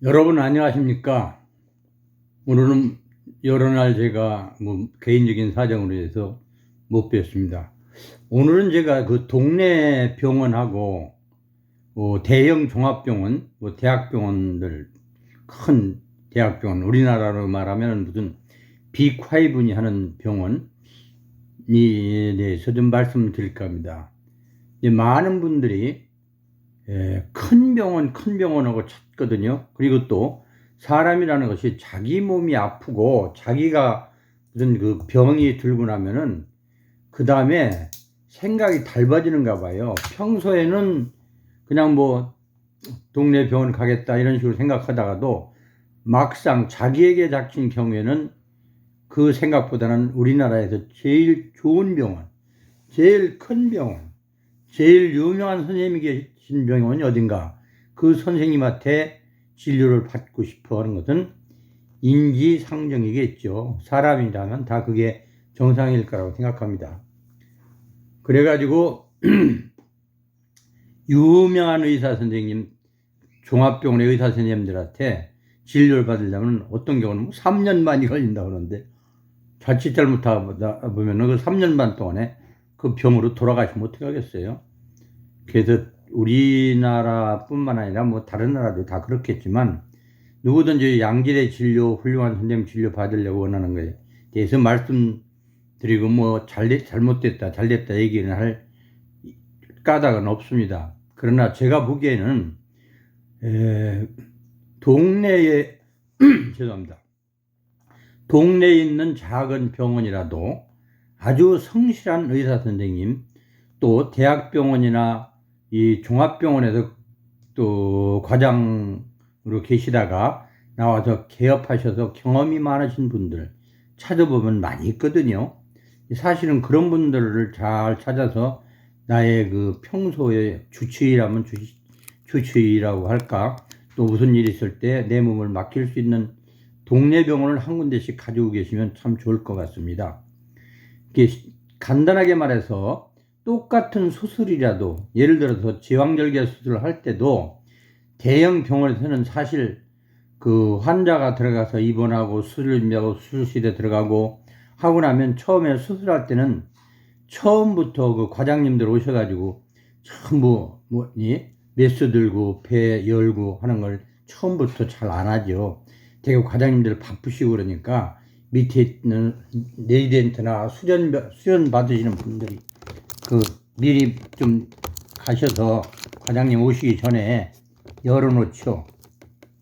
여러분 안녕하십니까? 오늘은 여러 날 제가 개인적인 사정으로 해서 못 뵀습니다. 오늘은 제가 그 동네 병원하고 대형 종합병원, 대학병원들, 큰 대학병원, 우리나라로 말하면 무슨 빅5니 하는 병원에 대해서 좀 말씀드릴까 합니다. 많은 분들이 큰 병원하고 찾거든요. 그리고 또 사람이라는 것이 자기 몸이 아프고 자기가 무슨 그 병이 들고 나면은 그 다음에 생각이 달라지는가 봐요. 평소에는 그냥 동네 병원 가겠다 이런 식으로 생각하다가도 막상 자기에게 닥친 경우에는 그 생각보다는 우리나라에서 제일 좋은 병원, 제일 큰 병원, 제일 유명한 선생님이 계신 병원이 어딘가, 그 선생님한테 진료를 받고 싶어 하는 것은 인지상정이겠죠. 사람이라면 다 그게 정상일 거라고 생각합니다. 그래가지고 유명한 의사 선생님, 종합병원의 의사 선생님들한테 진료를 받으려면 어떤 경우는 3년 반이 걸린다고 그러는데, 자칫 잘못하다 보면 그 3년 반 동안에 그 병으로 돌아가시면 어떻게 하겠어요? 그래서 우리나라뿐만 아니라 다른 나라도 다 그렇겠지만, 누구든지 양질의 진료, 훌륭한 선생님 진료 받으려고 원하는 거에 대해서 말씀드리고 잘못됐다, 잘됐다 얘기는 할 까닭은 없습니다. 그러나 제가 보기에는 동네에 죄송합니다. 동네에 있는 작은 병원이라도 아주 성실한 의사 선생님, 또 대학병원이나 이 종합병원에서 또 과장으로 계시다가 나와서 개업하셔서 경험이 많으신 분들 찾아보면 많이 있거든요. 사실은 그런 분들을 잘 찾아서 나의 그 평소에 주치의라면 주치의라고 할까, 또 무슨 일이 있을 때 내 몸을 맡길 수 있는 동네 병원을 한 군데씩 가지고 계시면 참 좋을 것 같습니다. 이게 간단하게 말해서 똑같은 수술이라도, 예를 들어서 지방절개 수술을 할 때도 대형 병원에서는 사실 그 환자가 들어가서 입원하고 수술 준비하고 수술실에 들어가고 하고 나면 처음에 수술할 때는 처음부터 그 과장님들 오셔가지고 전부 메스 들고 배 열고 하는 걸 처음부터 잘 안 하죠. 되게 과장님들 바쁘시고 그러니까 밑에 있는 레지던트나 수련 받으시는 분들이 미리 좀 가셔서 과장님 오시기 전에 열어놓죠.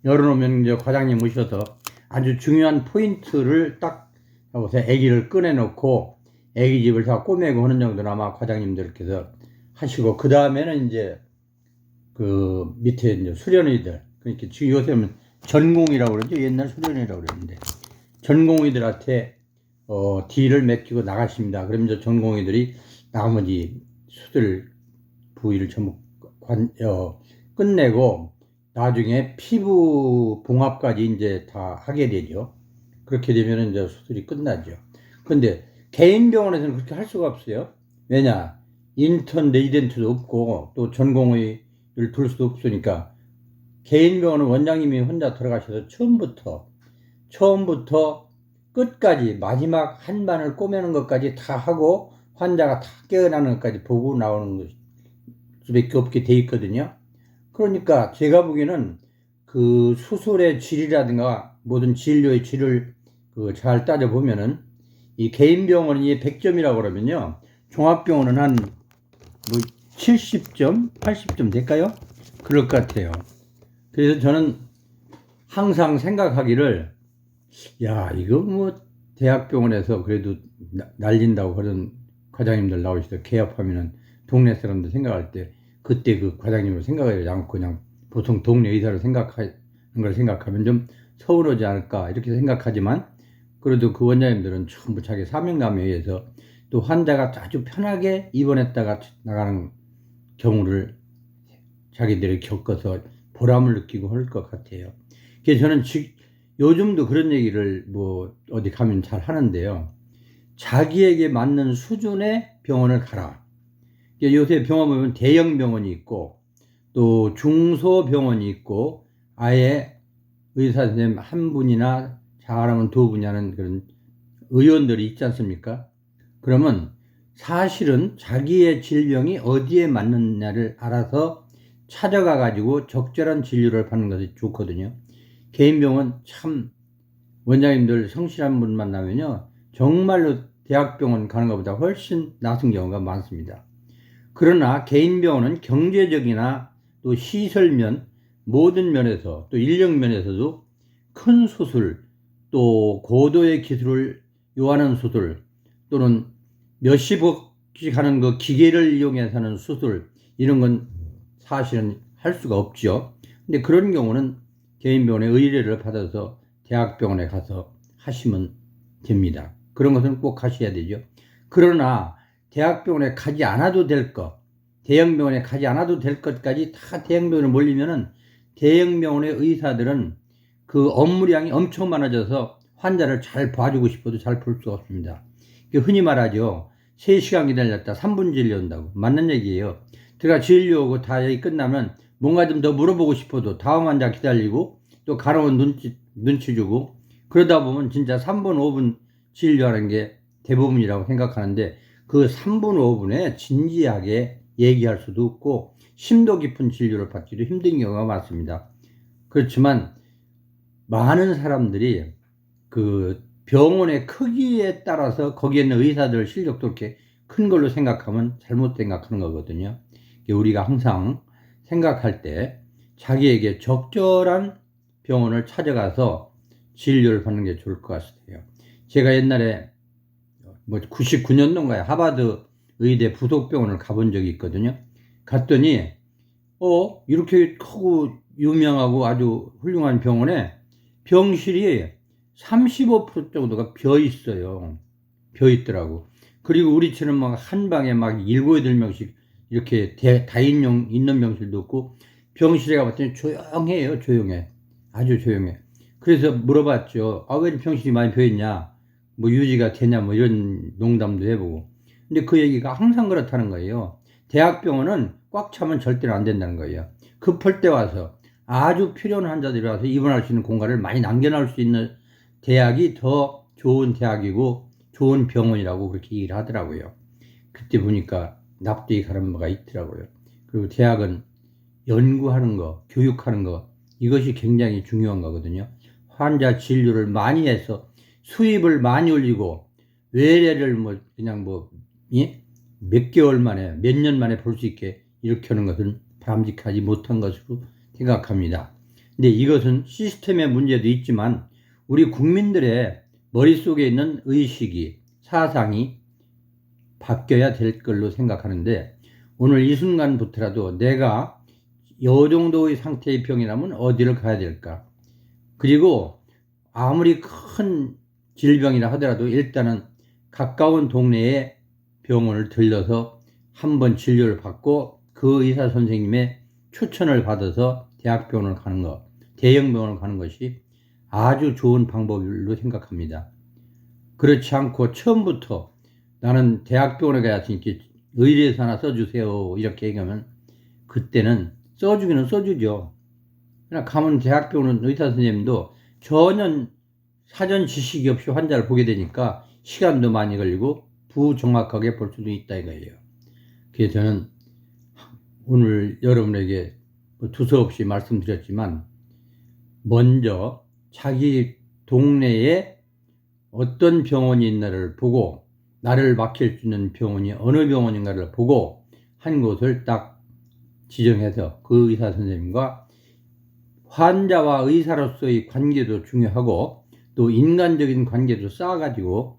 열어놓으면 이제 과장님 오셔서 아주 중요한 포인트를 딱 하고서 아기를 꺼내놓고 아기 집을 다 꼬매고 하는 정도는 아마 과장님들께서 하시고, 그 다음에는 이제 그 밑에 이제 수련의들, 그러니까 지금 요새는 전공이라고 그러죠. 옛날 수련이라고 그랬는데 전공의들한테 딜을 맡기고 나가십니다. 그럼 이제 전공의들이 나머지 수술 부위를 전부 끝내고 나중에 피부 봉합까지 이제 다 하게 되죠. 그렇게 되면 이제 수술이 끝나죠. 근데 개인 병원에서는 그렇게 할 수가 없어요. 왜냐? 인턴 레지던트도 없고 또 전공의를 둘 수도 없으니까, 개인 병원은 원장님이 혼자 들어가셔서 처음부터 끝까지 마지막 한 반을 꼬매는 것까지 다 하고 환자가 다 깨어나는 것까지 보고 나오는 수밖에 없게 돼 있거든요. 그러니까 제가 보기에는 그 수술의 질이라든가 모든 진료의 질을 잘 따져보면은 이 개인 병원이 100점이라고 그러면요, 종합병원은 한 70점, 80점 될까요? 그럴 것 같아요. 그래서 저는 항상 생각하기를, 야, 이거 대학병원에서 그래도 날린다고 그런 과장님들 나오시다 개업하면은 동네 사람들 생각할 때 그때 그 과장님을 생각하지 않고 그냥 보통 동네 의사를 생각하는 걸 생각하면 좀 서운하지 않을까 이렇게 생각하지만, 그래도 그 원장님들은 전부 자기 사명감에 의해서 또 환자가 아주 편하게 입원했다가 나가는 경우를 자기들이 겪어서 보람을 느끼고 할 것 같아요. 그래서 저는 요즘도 그런 얘기를 어디 가면 잘 하는데요. 자기에게 맞는 수준의 병원을 가라. 요새 병원 보면 대형 병원이 있고 또 중소병원이 있고 아예 의사 선생님 한 분이나 잘하면 두 분이 하는 그런 의원들이 있지 않습니까? 그러면 사실은 자기의 질병이 어디에 맞느냐를 알아서 찾아가 가지고 적절한 진료를 받는 것이 좋거든요. 개인병원 참 원장님들 성실한 분 만나면요 정말로 대학병원 가는 것보다 훨씬 낫은 경우가 많습니다. 그러나 개인병원은 경제적이나 또 시설면 모든 면에서 또 인력 면에서도 큰 수술 또 고도의 기술을 요하는 수술 또는 몇십억씩 하는 그 기계를 이용해서 하는 수술 이런 건 사실은 할 수가 없죠. 근데 그런 경우는 개인병원의 의뢰를 받아서 대학병원에 가서 하시면 됩니다. 그런 것은 꼭 하셔야 되죠. 그러나 대학병원에 가지 않아도 될 것, 대형병원에 가지 않아도 될 것까지 다 대형병원에 몰리면은 대형병원의 의사들은 그 업무량이 엄청 많아져서 환자를 잘 봐주고 싶어도 잘 볼 수가 없습니다. 흔히 말하죠. 3시간 기다렸다 3분 진료한다고. 맞는 얘기예요. 제가 진료하고 다 여기 끝나면 뭔가 좀 더 물어보고 싶어도 다음 환자 기다리고 또 간호원 눈치 주고 그러다 보면 진짜 3분 5분 진료하는 게 대부분이라고 생각하는데 그 3분 5분에 진지하게 얘기할 수도 없고 심도 깊은 진료를 받기도 힘든 경우가 많습니다. 그렇지만 많은 사람들이 그 병원의 크기에 따라서 거기에 있는 의사들 실력도 이렇게 큰 걸로 생각하면 잘못 생각하는 거거든요. 우리가 항상 생각할 때 자기에게 적절한 병원을 찾아가서 진료를 받는 게 좋을 것 같아요. 제가 옛날에 99년도인가요? 하버드 의대 부속병원을 가본 적이 있거든요. 갔더니 이렇게 크고 유명하고 아주 훌륭한 병원에 병실이 35% 정도가 비어 있어요. 비어 있더라고. 그리고 우리처럼 막 한 방에 막 7, 8명씩 이렇게 다인용 있는 병실도 없고 병실에 가봤더니 조용해요. 조용해. 아주 조용해. 그래서 물어봤죠. 왜 병실이 많이 비어 있냐? 뭐 유지가 되냐? 뭐 이런 농담도 해보고. 근데 그 얘기가 항상 그렇다는 거예요. 대학병원은 꽉 차면 절대로 안 된다는 거예요. 급할 때 와서 아주 필요한 환자들이 와서 입원할 수 있는 공간을 많이 남겨놓을 수 있는 대학이 더 좋은 대학이고 좋은 병원이라고 그렇게 얘기를 하더라고요. 그때 보니까 납득이 가는 바가 있더라고요. 그리고 대학은 연구하는 거, 교육하는 거 이것이 굉장히 중요한 거거든요. 환자 진료를 많이 해서 수입을 많이 올리고 외래를 그냥 몇 개월 만에 몇 년 만에 볼 수 있게 이렇게 하는 것은 바람직하지 못한 것으로 생각합니다. 근데 이것은 시스템의 문제도 있지만 우리 국민들의 머릿속에 있는 의식이 사상이 바뀌어야 될 걸로 생각하는데 오늘 이 순간부터라도 내가 이 정도의 상태의 병이라면 어디를 가야 될까? 그리고 아무리 큰 질병이라 하더라도 일단은 가까운 동네에 병원을 들려서 한번 진료를 받고 그 의사 선생님의 추천을 받아서 대학병원을 가는 것, 대형병원을 가는 것이 아주 좋은 방법으로 생각합니다. 그렇지 않고 처음부터 나는 대학병원에 가야지 이렇게 의뢰서 하나 써주세요 이렇게 얘기하면 그때는 써주기는 써주죠. 그러나 가면 대학병원은 의사 선생님도 전혀 사전 지식이 없이 환자를 보게 되니까 시간도 많이 걸리고 부정확하게 볼 수도 있다 이거예요. 그래서 저는 오늘 여러분에게 두서없이 말씀드렸지만 먼저 자기 동네에 어떤 병원이 있나를 보고 나를 맡길 수 있는 병원이 어느 병원인가를 보고 한 곳을 딱 지정해서 그 의사 선생님과 환자와 의사로서의 관계도 중요하고 또 인간적인 관계도 쌓아가지고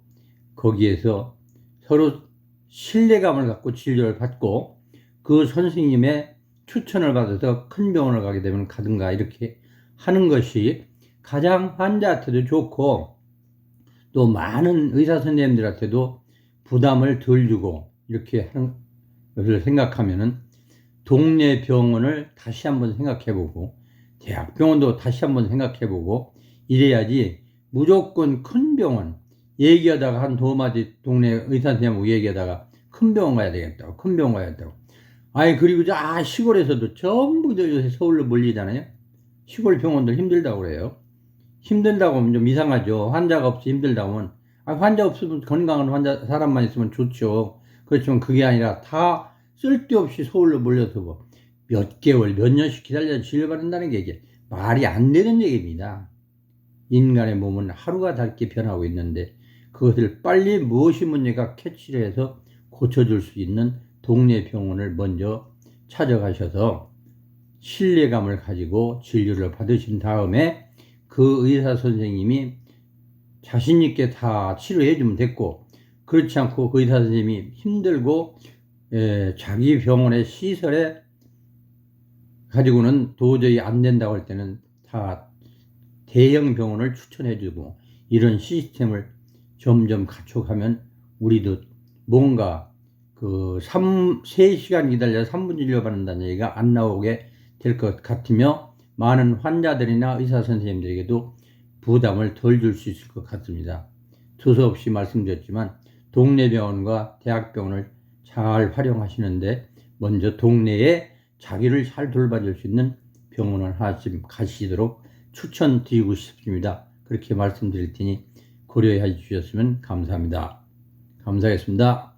거기에서 서로 신뢰감을 갖고 진료를 받고 그 선생님의 추천을 받아서 큰 병원을 가게 되면 가든가 이렇게 하는 것이 가장 환자한테도 좋고 또 많은 의사 선생님들한테도 부담을 덜 주고 이렇게 하는 것을 생각하면은 동네 병원을 다시 한번 생각해보고 대학병원도 다시 한번 생각해보고 이래야지 무조건 큰 병원 얘기하다가 한 도마디 동네 의사 선생님하고 얘기하다가 큰 병원 가야 되겠다고 큰 병원 가야 된다고 그리고 시골에서도 전부 요새 서울로 몰리잖아요. 시골 병원들 힘들다고 그래요. 힘들다고 하면 좀 이상하죠. 환자가 없이 힘들다고 하면. 환자 없으면 건강한 사람만 있으면 좋죠. 그렇지만 그게 아니라 다 쓸데없이 서울로 몰려서 몇 개월, 몇 년씩 기다려 진료받는다는 게 이게 말이 안 되는 얘기입니다. 인간의 몸은 하루가 다르게 변하고 있는데 그것을 빨리 무엇이 문제가 캐치를 해서 고쳐줄 수 있는 동네 병원을 먼저 찾아가셔서 신뢰감을 가지고 진료를 받으신 다음에 그 의사 선생님이 자신 있게 다 치료해 주면 됐고, 그렇지 않고 그 의사 선생님이 힘들고 자기 병원의 시설에 가지고는 도저히 안 된다고 할 때는 다 대형 병원을 추천해 주고, 이런 시스템을 점점 갖춰가면 우리도 뭔가 3시간 기다려 3분 진료 받는다는 얘기가 안 나오게 될 것 같으며, 많은 환자들이나 의사 선생님들에게도 부담을 덜 줄 수 있을 것 같습니다. 두서없이 말씀드렸지만 동네 병원과 대학병원을 잘 활용하시는데 먼저 동네에 자기를 잘 돌봐줄 수 있는 병원을 하나쯤 가시도록 추천드리고 싶습니다. 그렇게 말씀드릴 테니 고려해 주셨으면 감사합니다. 감사하겠습니다.